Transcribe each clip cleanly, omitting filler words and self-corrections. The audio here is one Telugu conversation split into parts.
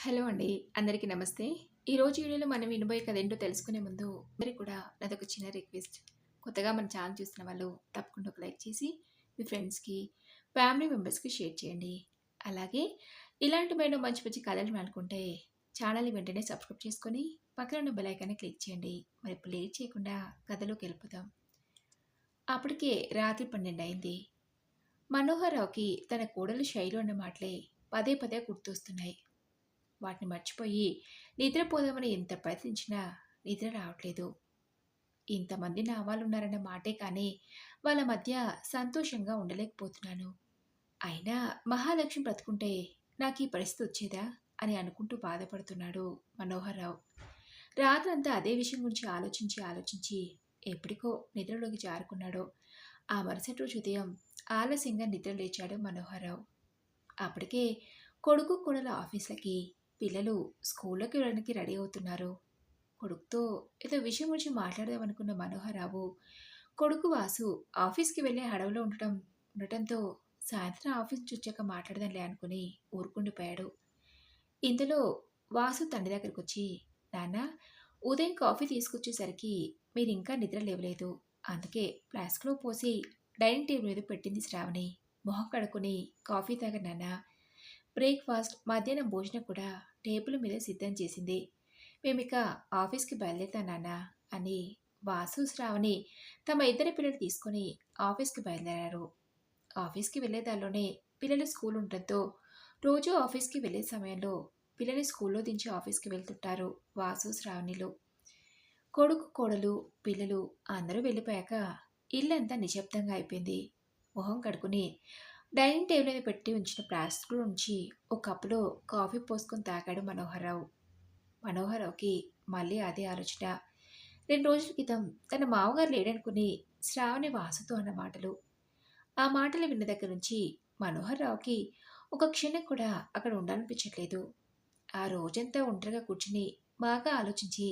హలో అండి. అందరికీ నమస్తే. ఈరోజు వీడియోలో మనం వినబోయే కథ ఏంటో తెలుసుకునే ముందు మీరు కూడా నాదొక చిన్న రిక్వెస్ట్. కొత్తగా మన ఛానల్ చూస్తున్న వాళ్ళు తప్పకుండా ఒక లైక్ చేసి మీ ఫ్రెండ్స్‌కి, ఫ్యామిలీ మెంబర్స్‌కి షేర్ చేయండి. అలాగే ఇలాంటి మరెన్నో మంచి మంచి కథలు వినాలనుకుంటే ఛానల్‌ని వెంటనే సబ్స్క్రైబ్ చేసుకొని పక్కన ఉన్న బెల్ ఐకాన్‌ని క్లిక్ చేయండి. మరి ఇప్పుడు లేట్ చేయకుండా కథలోకెళ్ళిపోదాం. అప్పటికే రాత్రి 12 అయింది. మనోహర్‌రావుకి తన కోడలు శైలు అన్న మాటలే పదే పదే గుర్తొస్తున్నాయి. వాటిని మర్చిపోయి నిద్రపోదామని ఎంత ప్రయత్నించినా నిద్ర రావట్లేదు. ఇంతమంది నా వాళ్ళున్నారన్న మాటే కానీ వాళ్ళ మధ్య సంతోషంగా ఉండలేకపోతున్నాను. అయినా మహాలక్ష్మి బ్రతుకుంటే నాకు ఈ పరిస్థితి వచ్చేదా అని అనుకుంటూ బాధపడుతున్నాడు మనోహర్రావు. రాత్రంతా అదే విషయం గురించి ఆలోచించి ఎప్పటికో నిద్రలోకి జారుకున్నాడో. ఆ మరుసటి రోజు ఉదయం ఆలస్యంగా నిద్ర లేచాడు మనోహర్రావు. అప్పటికే కొడుకు కోడల ఆఫీసులకి, పిల్లలు స్కూల్లోకి వెళ్ళడానికి రెడీ అవుతున్నారు. కొడుకుతో ఏదో విషయం గురించి మాట్లాడదామనుకున్న మనోహరరావు, కొడుకు వాసు ఆఫీస్‌కి వెళ్ళే హడవులో ఉండటంతో సాయంత్రం ఆఫీస్ నుంచి వచ్చాక మాట్లాడదాంలే అనుకుని ఊరుకుండిపోయాడు. ఇంతలో వాసు తండ్రి దగ్గరకొచ్చి, నాన్న, ఉదయం కాఫీ తీసుకొచ్చేసరికి మీరింకా నిద్ర లేవలేదు. అందుకే ఫ్లాస్క్‌లో పోసి డైనింగ్ టేబుల్ మీద పెట్టింది శ్రావణి. మొహం కడుక్కొని కాఫీ తాగండి నాన్న. బ్రేక్‌ఫాస్ట్, మధ్యాహ్నం భోజనం కూడా టేబుల్ మీద సిద్ధం చేసింది. మేమిక ఆఫీస్‌కి బయలుదేరుతాం నాన్నా అని వాసు, శ్రావణి తమ ఇద్దరి పిల్లలు తీసుకొని ఆఫీస్‌కి బయలుదేరారు. ఆఫీస్‌కి వెళ్ళే దారిలోనే పిల్లల స్కూల్ ఉండటంతో రోజూ ఆఫీస్‌కి వెళ్ళే సమయంలో పిల్లల్ని స్కూల్లో దించి ఆఫీస్‌కి వెళ్తుంటారు వాసు, శ్రావణిలు. కొడుకు, కోడలు, పిల్లలు అందరూ వెళ్ళిపోయాక ఇల్లంతా నిశ్శబ్దంగా అయిపోయింది. మొహం కడుక్కుని డైనింగ్ టేబుల్ మీద పెట్టి ఉంచిన ప్లాస్టిక్‌లో నుంచి ఒక కప్పులో కాఫీ పోసుకొని తాగాడు మనోహరరావు. మనోహరరావుకి మళ్ళీ అదే ఆలోచన. 2 రోజుల క్రితం తన మామగారు లేడనుకుని శ్రావణి వాసుతో అన్న మాటలు. ఆ మాటలు విన్న దగ్గర నుంచి మనోహరరావుకి ఒక క్షణం కూడా అక్కడ ఉండాలనిపించట్లేదు. ఆ రోజంతా ఒంటరిగా కూర్చుని బాగా ఆలోచించి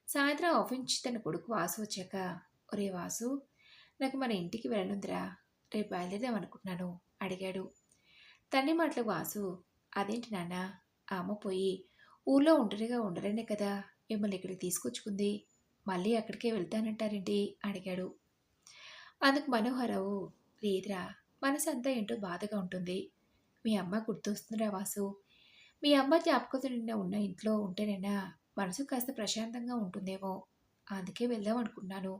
సాయంత్రం ఆఫీస్ నుంచి తన కొడుకు వాసు వచ్చాక, ఒరేయ్ వాసు, నాకు మన ఇంటికి వెళ్ళనుందిరా, రేపు బయలుదేరదాం అనుకుంటున్నాను అడిగాడు. తండ్రి మాటలకు వాసు, అదేంటి నాన్న, ఆ అమ్మ పోయి ఊర్లో ఒంటరిగా ఉండలేనే కదా మిమ్మల్ని ఇక్కడికి తీసుకొచ్చుకుంది, మళ్ళీ అక్కడికే వెళ్తానంటారేంటి అడిగాడు. అందుకు మనోహరరావు, లేదురా, మనసంతా ఏంటో బాధగా ఉంటుంది. మీ అమ్మ గుర్తొస్తుందిరా వాసు. మీ అమ్మ జ్ఞాపకంతో నిన్న ఉన్న ఇంట్లో ఉంటేనైనా మనసు కాస్త ప్రశాంతంగా ఉంటుందేమో, అందుకే వెళ్దాం అనుకున్నాను.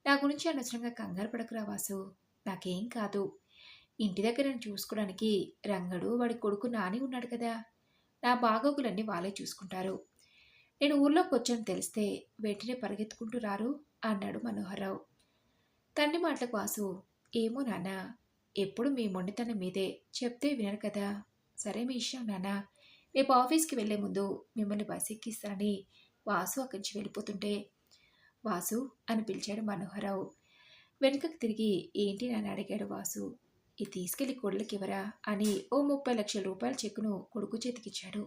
నా గురించి అనవసరంగా కంగారు పడకురా వాసు, నాకేం కాదు. ఇంటి దగ్గర నన్ను చూసుకోవడానికి రంగడు, వాడి కొడుకు నాని ఉన్నాడు కదా, నా బాగోగులన్నీ వాళ్ళే చూసుకుంటారు. నేను ఊర్లోకొచ్చాను తెలిస్తే వెంటనే పరిగెత్తుకుంటూ రారు అన్నాడు మనోహరరావు. తండ్రి మాటలకు వాసు, ఏమో నాన్న, ఎప్పుడు మీ మొండితనం మీదే, చెప్తే వినరు కదా. సరే మీ ఇష్టం నాన్న, రేపు ఆఫీస్కి వెళ్లే ముందు మిమ్మల్ని బస్ ఎక్కిస్తానని వాసు అక్కడి నుంచి వెళ్ళిపోతుంటే, వాసు అని పిలిచాడు మనోహరరావు. వెనుకకు తిరిగి ఏంటి నాన్న అడిగాడు వాసు. ఇది తీసుకెళ్లి కొడులకివ్వరా అని ఓ 30 లక్షల రూపాయల చెక్కును కొడుకు చేతికిచ్చాడు.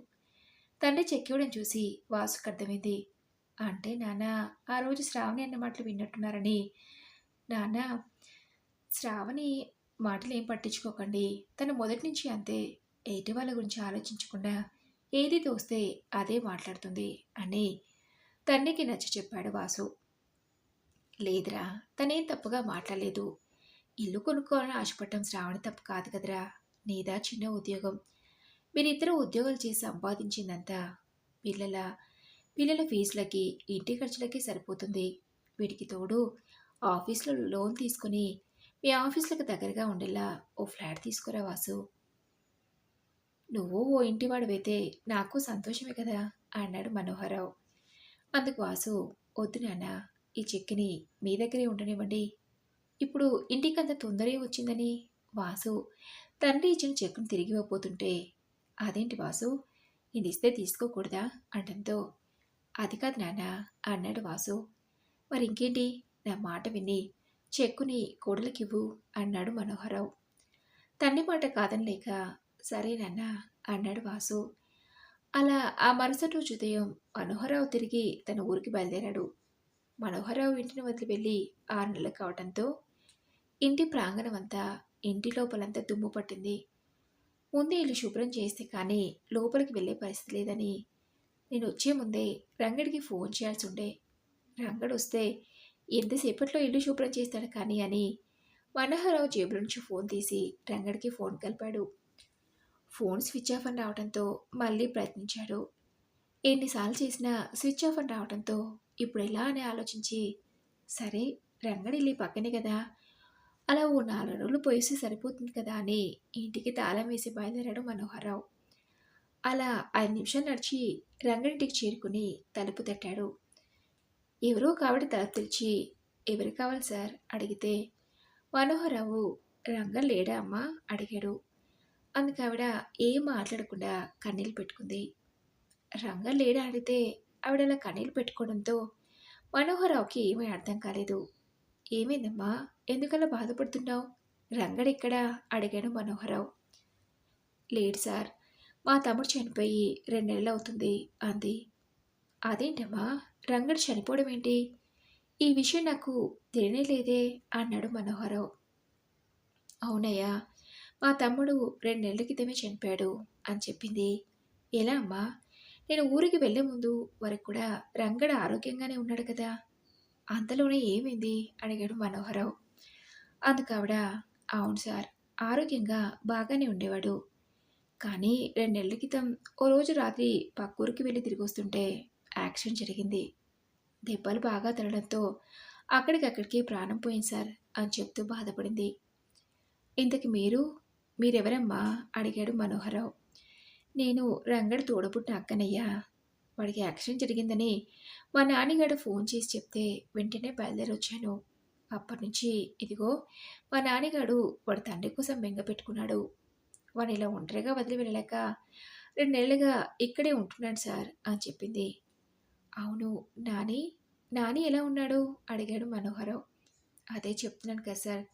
తండ్రి చెక్ ఇవ్వడం చూసి వాసుకు అర్థమైంది. అంటే నాన్న, ఆ రోజు శ్రావణి అన్న మాటలు విన్నట్టున్నారని. నాన్న, శ్రావణి మాటలేం పట్టించుకోకండి, తను మొదటి నుంచి అంతే, ఎదుటి వాళ్ళ గురించి ఆలోచించకుండా ఏది తోస్తే అదే మాట్లాడుతుంది అని తండ్రికి నచ్చ చెప్పాడు వాసు. లేదురా, తనేం తప్పుగా మాట్లాడలేదు. ఇల్లు కొనుక్కోవాలని ఆశపడటం శ్రావణి తప్పు కాదు కదరా. నీదా చిన్న ఉద్యోగం. మీరిద్దరూ ఉద్యోగాలు చేసి సంపాదించిందంతా పిల్లల పిల్లల ఫీజులకి, ఇంటి ఖర్చులకి సరిపోతుంది. వీటికి తోడు ఆఫీస్లో లోన్ తీసుకుని మీ ఆఫీసులకు దగ్గరగా ఉండేలా ఓ ఫ్లాట్ తీసుకురా వాసు. నువ్వు ఓ ఇంటివాడివైతే నాకు సంతోషమే కదా అన్నాడు మనోహరరావు. అందుకు వాసు, వద్దు నాన్న, ఈ చెక్కిని మీ దగ్గరే ఉండనివ్వండి. ఇప్పుడు ఇంటికంత తొందరే వచ్చిందని వాసు తండ్రి ఇచ్చిన చెక్కును తిరిగి ఇవ్వబోతుంటే, అదేంటి వాసు, ఇదిస్తే తీసుకోకూడదా అనడంతో, అది కాదు నాన్న అన్నాడు వాసు. మరి ఇంకేంటి, నా మాట విని చెక్కుని కోడలికివ్వు అన్నాడు మనోహరరావు. తండ్రి మాట కాదనలేక, సరే నాన్న అన్నాడు వాసు. అలా ఆ మరుసటి రోజు ఉదయం మనోహరరావు తిరిగి తన ఊరికి బయలుదేరాడు. మనోహరరావు ఇంటిని వదిలి వెళ్ళి 6 నెలలు కావడంతో ఇంటి ప్రాంగణమంతా, ఇంటి లోపలంతా దుమ్ము పట్టింది. ముందే ఇల్లు శుభ్రం చేస్తే కానీ లోపలికి వెళ్ళే పరిస్థితి లేదని నేను వచ్చే ముందే రంగడికి ఫోన్ చేయాల్సి ఉండే. రంగడు వస్తే ఎంతసేపట్లో ఇల్లు శుభ్రం చేస్తాడు కానీ అని మనోహరరావు జేబులో నుంచి ఫోన్ తీసి రంగడికి ఫోన్ కలిపాడు. ఫోన్ స్విచ్ ఆఫ్ అని రావడంతో మళ్ళీ ప్రయత్నించాడు. ఎన్నిసార్లు చేసినా స్విచ్ ఆఫ్ అని రావడంతో ఇప్పుడు ఎలా అని ఆలోచించి, సరే రంగడి ఇల్లు ఈ పక్కనే కదా, అలా ఓ 4 రోజులు పోయేస్తే సరిపోతుంది కదా అని ఇంటికి తాళం వేసి బయలుదేరాడు మనోహరరావు. అలా 5 నిమిషాలు నడిచి రంగడింటికి చేరుకుని తలుపు తట్టాడు. ఎవరో ఒక ఆవిడ తలుపు తెరిచి, ఎవరు కావాలి సార్ అడిగితే, మనోహరరావు రంగ లేడా అమ్మా అడిగాడు. అందుకావిడ ఏం మాట్లాడకుండా కన్నీళ్ళు పెట్టుకుంది. రంగ లేడా అడిగితే ఆవిడ అలా కన్నీళ్ళు పెట్టుకోవడంతో మనోహరరావుకి ఏమీ అర్థం కాలేదు. ఏమైందమ్మా, ఎందుకలా బాధపడుతున్నావు, రంగడెక్కడా అడిగాడు మనోహరరావు. లేడు సార్, మా తమ్ముడు చనిపోయి 2 నెలలు అవుతుంది అంది. అదేంటమ్మా, రంగడు చనిపోవడం ఏంటి, ఈ విషయం నాకు తెలియలేదే అన్నాడు మనోహరరావు. అవునయ్యా, మా తమ్ముడు 2 నెలల క్రితమే చనిపోయాడు అని చెప్పింది. ఎలా అమ్మా, నేను ఊరికి వెళ్లే ముందు వరకు కూడా రంగడు ఆరోగ్యంగానే ఉన్నాడు కదా, అంతలోనే ఏమైంది అడిగాడు మనోహరరావు. అందుకావిడ, అవును సార్, ఆరోగ్యంగా బాగానే ఉండేవాడు. కానీ 2 నెలల క్రితం ఓ రోజు రాత్రి పక్కూరికి వెళ్ళి తిరిగి వస్తుంటే యాక్సిడెంట్ జరిగింది. దెబ్బలు బాగా తగలడంతో అక్కడికక్కడికే ప్రాణం పోయింది సార్ అని చెప్తూ బాధపడింది. ఇంతకి మీరెవరమ్మా అడిగాడు మనోహరరావు. నేను రంగడు తోడబుట్టిన అక్కనయ్యా. వాడికి యాక్సిడెంట్ జరిగిందని మా నాన్నగారు ఫోన్ చేసి చెప్తే వెంటనే బయలుదేరొచ్చాను. అప్పటినుంచి ఇదిగో మా నాన్నగాడు వాడి తండ్రి కోసం బెంగ పెట్టుకున్నాడు. వాడిని ఇలా ఒంటరిగా వదిలి వెళ్ళలేక 2 నెలలుగా ఇక్కడే ఉంటున్నాడు సార్ అని చెప్పింది. అవును, నాని నాని ఎలా ఉన్నాడు అడిగాడు మనోహరరావు. అదే చెప్తున్నాను కదా సార్,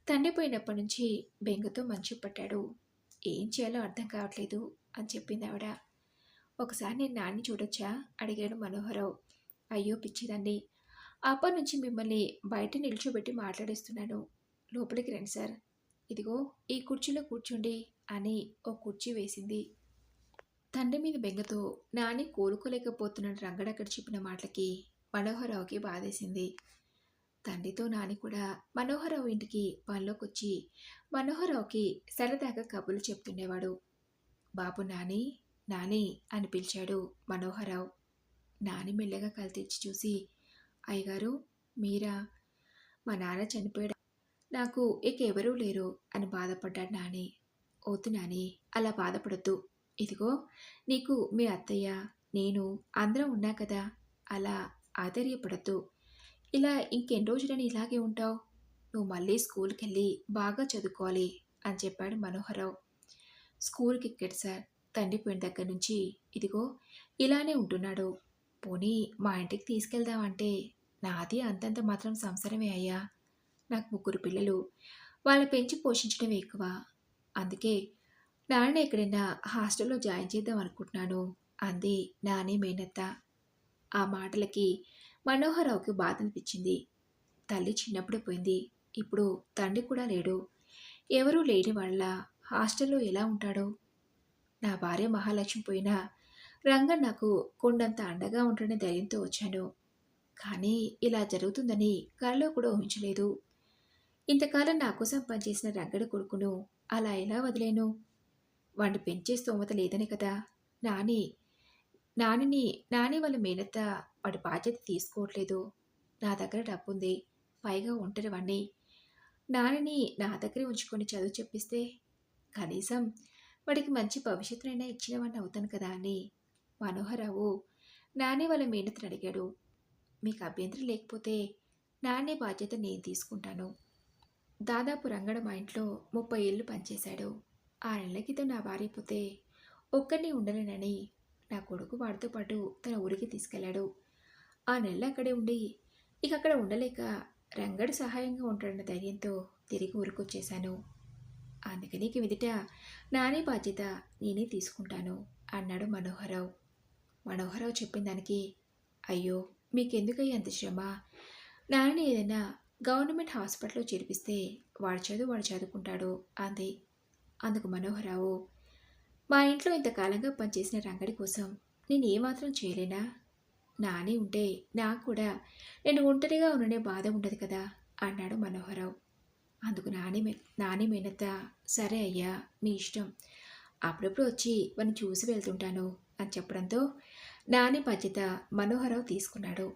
తండ్రి పోయినప్పటి నుంచి బెంగతో మంచు పట్టాడు. ఏం చేయాలో అర్థం కావట్లేదు అని చెప్పింది ఆవిడ. ఒకసారి నేను నాన్ని చూడొచ్చా అడిగాడు మనోహరరావు. అయ్యో పిచ్చిదండి, అప్పటి నుంచి మిమ్మల్ని బయట నిల్చోబెట్టి మాట్లాడేస్తున్నాను, లోపలికి రండి సార్, ఇదిగో ఈ కుర్చీలో కూర్చోండి అని ఓ కుర్చీ వేసింది. తండ్రి మీద బెంగతో నాని కోలుకోలేకపోతున్న రంగడక్కడ చెప్పిన మాటలకి మనోహరరావుకి బాధేసింది. తండ్రితో నాని కూడా మనోహరరావు ఇంటికి పనిలోకొచ్చి మనోహరరావుకి సరదాగా కబుర్లు చెప్తుండేవాడు. బాబు నాని, నాని అని పిలిచాడు మనోహరరావు. నాని మెల్లగా కళ్ళు తెరిచి చూసి, అయ్యగారు మీరా, మా నాన్న చనిపోయాడు, నాకు ఇక ఎవరూ లేరు అని బాధపడ్డాడు నాని. వద్దు నాని, అలా బాధపడొద్దు, ఇదిగో నీకు మీ అత్తయ్య నేను అందరం ఉన్నా కదా, అలా ఆధైర్యపడద్దు, ఇలా ఇంకెన్ని రోజులని ఇలాగే ఉంటావు, నువ్వు మళ్ళీ స్కూల్కి వెళ్ళి బాగా చదువుకోవాలి అని చెప్పాడు మనోహరరావు. స్కూల్కి ఎక్కాడు సార్, తండ్రి పోయిన దగ్గర నుంచి ఇదిగో ఇలానే ఉంటున్నాడు. పోనీ మా ఇంటికి తీసుకెళ్దామంటే నాది అంతంత మాత్రం సంసారమే అయ్యా, నాకు 3 పిల్లలు, వాళ్ళ పెంచి పోషించడం ఎక్కువ, అందుకే నాన్న ఎక్కడైనా హాస్టల్లో జాయిన్ చేద్దాం అనుకుంటున్నాను అంది నాని మేనత్త. ఆ మాటలకి మనోహరరావుకి బాధ అనిపించింది. తల్లి చిన్నప్పుడు పోయింది, ఇప్పుడు తండ్రి కూడా లేడు, ఎవరూ లేని వాళ్ళ హాస్టల్లో ఎలా ఉంటాడో. నా భార్య మహాలక్ష్మి పోయినా రంగన్ నాకు కొండంత అండగా ఉంటనే ధైర్యంతో వచ్చాను. కానీ ఇలా జరుగుతుందని కలలో కూడా ఊహించలేదు. ఇంతకాలం నా కోసం పనిచేసిన రంగడి కొడుకును అలా ఎలా వదిలేను, వాడిని పెంచే స్తోమత లేదనే కదా నాని నానిని నాని వాళ్ళ మేనత్త వాడి బాధ్యత తీసుకోవట్లేదు. నా దగ్గర డబ్బుంది, పైగా ఒంటరి వాణ్ణి, నానిని నా దగ్గరే ఉంచుకొని చదువు చెప్పిస్తే కనీసం వాడికి మంచి భవిష్యత్తునైనా ఇచ్చిన వాడిని అవుతాను కదా అని మనోహరరావు నాని వాళ్ళ మేనత్తని అడిగాడు. మీకు అభ్యంతరం లేకపోతే నానే బాధ్యత నేను తీసుకుంటాను. దాదాపు రంగడు మా ఇంట్లో 30 ఏళ్ళు పనిచేశాడు. 6 నెలల క్రితం నా భార్య పోతే ఒక్కరిని ఉండలేనని నా కొడుకు వాడితో పాటు తన ఊరికి తీసుకెళ్లాడు. 6 నెలలు అక్కడే ఉండి ఇక అక్కడ ఉండలేక రంగడు సహాయంగా ఉంటాడన్న ధైర్యంతో తిరిగి ఊరికొచ్చేశాను. అందుకని ఇక మీదట నానే బాధ్యత నేనే తీసుకుంటాను అన్నాడు మనోహరరావు. మనోహరరావు చెప్పిన దానికి, అయ్యో మీకెందుకయ్యా అంత శ్రమ, నాన్నని ఏదైనా గవర్నమెంట్ హాస్పిటల్లో చేర్పిస్తే వాడి చదువు వాడు చదువుకుంటాడు అంది. అందుకు మనోహరరావు, మా ఇంట్లో ఇంతకాలంగా పనిచేసిన రంగడి కోసం నేను ఏమాత్రం చేయలేనా? నాని ఉంటే నాకు కూడా నేను ఒంటరిగా ఉండనే బాధ ఉండదు కదా అన్నాడు మనోహరరావు. అందుకు నాని మేనత్త, సరే అయ్యా, మీ ఇష్టం. అప్పుడప్పుడు వచ్చి వాడిని చూసి వెళ్తుంటాను అని చెప్పడంతో నాని బాధ్యత మనోహరరావు తీసుకున్నాడు.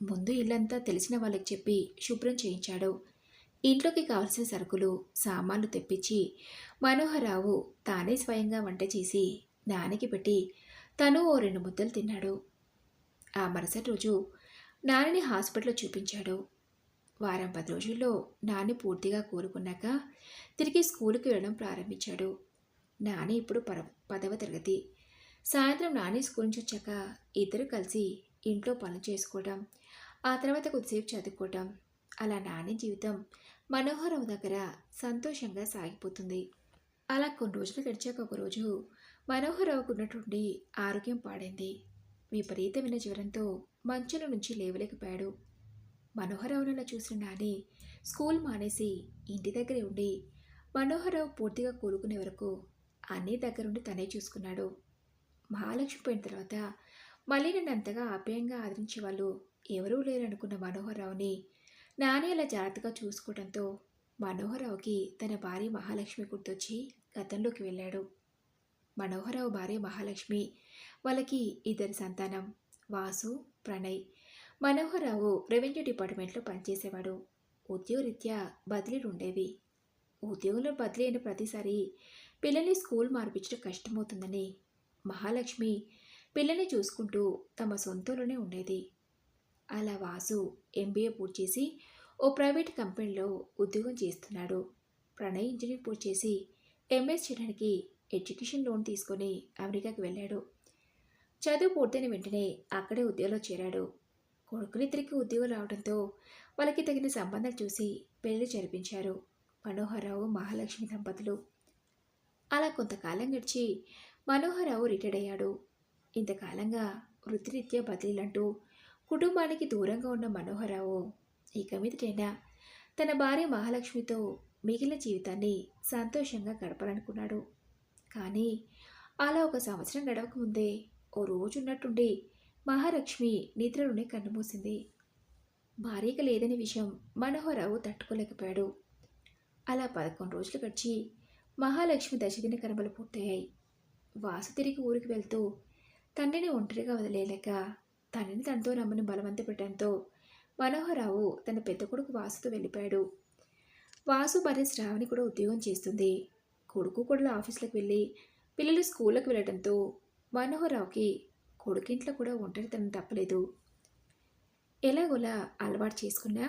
ముందు ఇల్లంతా తెలిసిన వాళ్ళకి చెప్పి శుభ్రం చేయించాడు. ఇంట్లోకి కావలసిన సరుకులు, సామాన్లు తెప్పించి మనోహరరావు తానే స్వయంగా వంట చేసి నానికి పెట్టి తను ఓ 2 ముద్దలు తిన్నాడు. ఆ మరుసటి రోజు నానిని హాస్పిటల్లో చూపించాడు. వారం 10 రోజుల్లో నాని పూర్తిగా కోలుకున్నాక తిరిగి స్కూలుకి వెళ్ళడం ప్రారంభించాడు. నాని ఇప్పుడు 10వ తరగతి. సాయంత్రం నాని స్కూల్ నుంచి వచ్చాక ఇద్దరు కలిసి ఇంట్లో పనులు చేసుకోవడం, ఆ తర్వాత కొద్దిసేపు చదువుకోవటం, అలా నాని జీవితం మనోహరరావు దగ్గర సంతోషంగా సాగిపోతుంది. అలా కొన్ని రోజులు గడిచాక ఒకరోజు మనోహరరావుకు ఉన్నటువంటి ఆరోగ్యం పాడైంది. విపరీతమైన జ్వరంతో మంచంలో నుంచి లేవలేకపోయాడు. మనోహరరావునలా చూసిన నాని స్కూల్ మానేసి ఇంటి దగ్గరే ఉండి మనోహరరావు పూర్తిగా కోలుకునే వరకు అన్నీ దగ్గరుండి తనే చూసుకున్నాడు. మహాలక్ష్మి పోయిన తర్వాత మళ్ళీ నన్ను అంతగా ఆప్యాయంగా ఆదరించే వాళ్ళు ఎవరూ లేరనుకున్న మనోహరరావుని నాని అలా జాగ్రత్తగా చూసుకోవడంతో మనోహరరావుకి తన భార్య మహాలక్ష్మి గుర్తొచ్చి గతంలోకి వెళ్ళాడు. మనోహరరావు భార్య మహాలక్ష్మి, వాళ్ళకి 2 సంతానం, వాసు, ప్రణయ్. మనోహరరావు రెవెన్యూ డిపార్ట్మెంట్లో పనిచేసేవాడు. ఉద్యోగరీత్యా బదిలీలు ఉండేవి. ఉద్యోగంలో బదిలీ అయిన ప్రతిసారి పిల్లల్ని స్కూల్ మార్పించడం కష్టమవుతుందని మహాలక్ష్మి పిల్లల్ని చూసుకుంటూ తమ సొంతలోనే ఉండేది. అలా వాసు ఎంబీఏ పూర్తి చేసి ఓ ప్రైవేట్ కంపెనీలో ఉద్యోగం చేస్తున్నాడు. ప్రణయ్ ఇంజనీర్ పూర్తి చేసి ఎంఎస్ చేయడానికి ఎడ్యుకేషన్ లోన్ తీసుకొని అమెరికాకి వెళ్ళాడు. చదువు పూర్తయిన వెంటనే అక్కడే ఉద్యోగంలో చేరాడు. కొడుకులిద్దరికి ఉద్యోగం రావడంతో వాళ్ళకి తగిన సంబంధాలు చూసి పెళ్లి జరిపించారు మనోహరరావు, మహాలక్ష్మి దంపతులు. అలా కొంతకాలం గడిచి మనోహరరావు రిటైర్డ్ అయ్యాడు. ఇంతకాలంగా వృత్తిరీత్యా బదిలీలంటూ కుటుంబానికి దూరంగా ఉన్న మనోహరరావు ఇక మీదటైనా తన భార్య మహాలక్ష్మితో మిగిలిన జీవితాన్ని సంతోషంగా గడపాలనుకున్నాడు. కానీ అలా ఒక సంవత్సరం గడవకముందే ఓ రోజున్నట్టుండి మహాలక్ష్మి నిద్రలోనే కన్నుమూసింది. భార్యగా లేదనే విషయం మనోహరరావు తట్టుకోలేకపోయాడు. అలా 11 రోజులు గడిచి మహాలక్ష్మి దశదిన కర్మలు పూర్తయ్యాయి. వాసు తిరిగి ఊరికి వెళ్తూ తండ్రిని ఒంటరిగా వదిలేలేక తండ్రిని తనతో రమ్మని బలవంత పెట్టడంతో మనోహరరావు తన పెద్ద కొడుకు వాసుతో వెళ్ళిపోయాడు. వాసు భార్య శ్రావణి కూడా ఉద్యోగం చేస్తుంది. కొడుకు కూడా ఆఫీసులకు వెళ్ళి పిల్లలు స్కూళ్ళకు వెళ్ళడంతో మనోహరరావుకి కొడుకింట్లో కూడా ఒంటరితనం తప్పలేదు. ఎలాగోలా అలవాటు చేసుకున్నా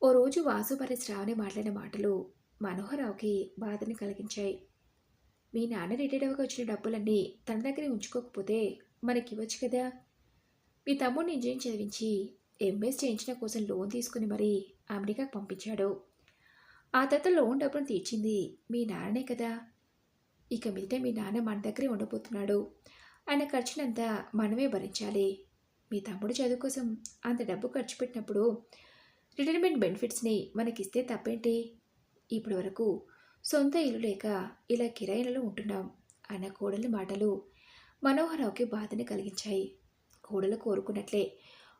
ఓ రోజు వాసు భార్య శ్రావణి మాట్లాడిన మాటలు మనోహరరావుకి బాధని కలిగించాయి. మీ నాన్న రిటైర్డ్ అవ్వగా వచ్చిన డబ్బులన్నీ తన దగ్గరే ఉంచుకోకపోతే మనకివ్వచ్చు కదా. మీ తమ్ముడిని ఇంజనీరింగ్ చదివించి ఎంఎస్ చేయించిన కోసం లోన్ తీసుకుని మరీ అమెరికాకు పంపించాడు. ఆ తర్వాత లోన్ డబ్బును తీర్చింది మీ నాన్ననే కదా. ఇక మీదట మీ నాన్న మన దగ్గరే ఉండబోతున్నాడు. ఆయన ఖర్చునంతా మనమే భరించాలి. మీ తమ్ముడు చదువు కోసం అంత డబ్బు ఖర్చు పెట్టినప్పుడు రిటైర్మెంట్ బెనిఫిట్స్ని మనకిస్తే తప్పేంటి? ఇప్పటి వరకు సొంత ఇల్లు లేక ఇలా కిరాయిలలో ఉంటున్నాం అన్న కోడలి మాటలు మనోహరరావుకి బాధని కలిగించాయి. కోడలు కోరుకున్నట్లే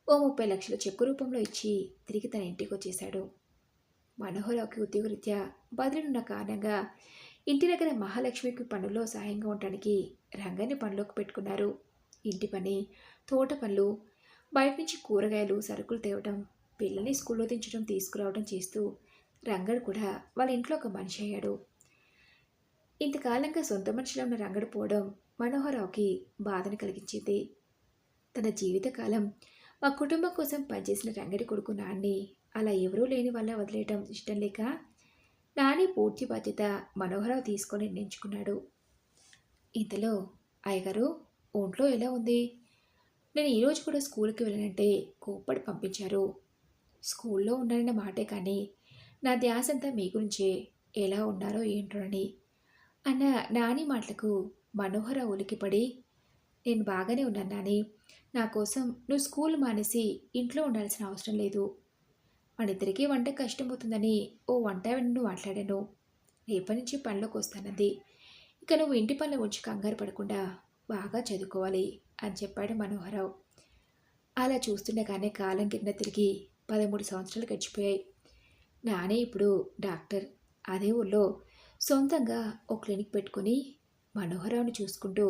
ఓ 30 లక్షల చెక్కు రూపంలో ఇచ్చి తిరిగి తన ఇంటికి వచ్చేశాడు. మనోహరరావుకి ఉద్యోగరీత్యా బదిలీనున్న కారణంగా ఇంటి దగ్గర మహాలక్ష్మికి పనుల్లో సహాయంగా ఉండడానికి రంగాన్ని పనిలోకి పెట్టుకున్నారు. ఇంటి పని, తోట పనులు, బయట నుంచి కూరగాయలు, సరుకులు తేవడం, పిల్లల్ని స్కూల్లో దించడం, తీసుకురావడం చేస్తూ రంగడు కూడా వాళ్ళ ఇంట్లో ఒక మనిషి అయ్యాడు. ఇంతకాలంగా సొంత మనిషిలో ఉన్న రంగడు పోవడం మనోహరరావుకి బాధను కలిగించింది. తన జీవితకాలం మా కుటుంబం కోసం పనిచేసిన రంగడి కొడుకు నాన్ని అలా ఎవరూ లేని వల్ల వదిలేయడం ఇష్టం లేక నాని పూర్తి బాధ్యత మనోహరరావు తీసుకొని నిర్ణయించుకున్నాడు. ఇంతలో అయ్యగారు, ఒంట్లో ఎలా ఉంది? నేను ఈరోజు కూడా స్కూల్కి వెళ్ళనంటే కోప్పడి పంపించారు. స్కూల్లో ఉన్నానన్న మాటే కానీ నా ధ్యాసంతా మీ గురించే, ఎలా ఉన్నారో ఏంటోనని అన్న నాని మాటలకు మనోహరరావు ఉలికిపడి, నేను బాగానే ఉన్నాను నాని. నా కోసం నువ్వు స్కూల్ మానేసి ఇంట్లో ఉండాల్సిన అవసరం లేదు. మనిద్దరికీ వంట కష్టమవుతుందని ఓ వంట వెన్ను మాట్లాడాను. రేపటి నుంచి పనిలోకి వస్తానంది. ఇక నువ్వు ఇంటి పనుల గురించి కంగారు పడకుండా బాగా చదువుకోవాలి అని చెప్పాడు మనోహరరావు. అలా చూస్తుండగానే కాలం కింద తిరిగి 13 సంవత్సరాలు గడిచిపోయాయి. నానే ఇప్పుడు డాక్టర్. అదే ఊళ్ళో సొంతంగా ఓ క్లినిక్ పెట్టుకొని మనోహరరావుని చూసుకుంటూ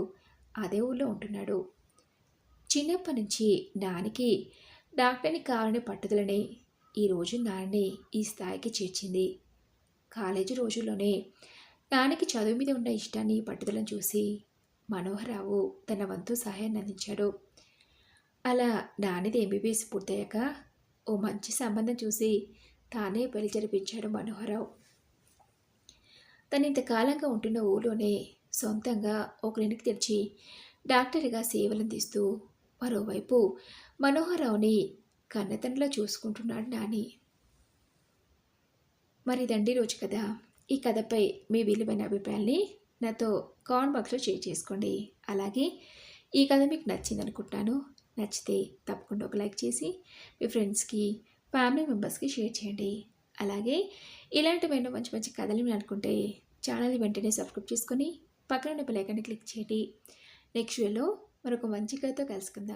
అదే ఊళ్ళో ఉంటున్నాడు. చిన్నప్పటి నుంచి నానికి డాక్టర్ని కావాలనే పట్టుదలనే ఈరోజు నాన్నని ఈ స్థాయికి చేర్చింది. కాలేజీ రోజుల్లోనే నానికి చదువు మీద ఉన్న ఇష్టాన్ని పట్టుదలను చూసి మనోహరరావు తన వంతు సహాయాన్ని అందించాడు. అలా నానిది ఎంబీబీఎస్ పూర్తయ్యాక ఓ మంచి సంబంధం చూసి తానే పెళ్లి జరిపించాడు మనోహరరావు. తను ఇంతకాలంగా ఉంటున్న ఊళ్ళోనే సొంతంగా ఓ క్లినిక్ తెరిచి డాక్టర్గా సేవలందిస్తూ మరోవైపు మనోహరరావుని కన్నతండ్రిలా చూసుకుంటున్నాడు నాని. మరి ఇదండి రోజు కథ. ఈ కథపై మీ విలువైన అభిప్రాయాల్ని నాతో కామెంట్ బాక్స్లో షేర్ చేసుకోండి. అలాగే ఈ కథ మీకు నచ్చింది అనుకుంటున్నాను. నచ్చితే తప్పకుండా ఒక లైక్ చేసి మీ ఫ్రెండ్స్కి, ఫ్యామిలీ మెంబర్స్కి షేర్ చేయండి. అలాగే ఇలాంటివైనా మంచి మంచి కథలు మీరు అనుకుంటే ఛానల్ని వెంటనే సబ్స్క్రైబ్ చేసుకొని పక్కన ఉన్న బెల్ ఐకాన్ని క్లిక్ చేయండి. నెక్స్ట్ వీడియోలో మరొక మంచి కథతో కలుసుకుందాం.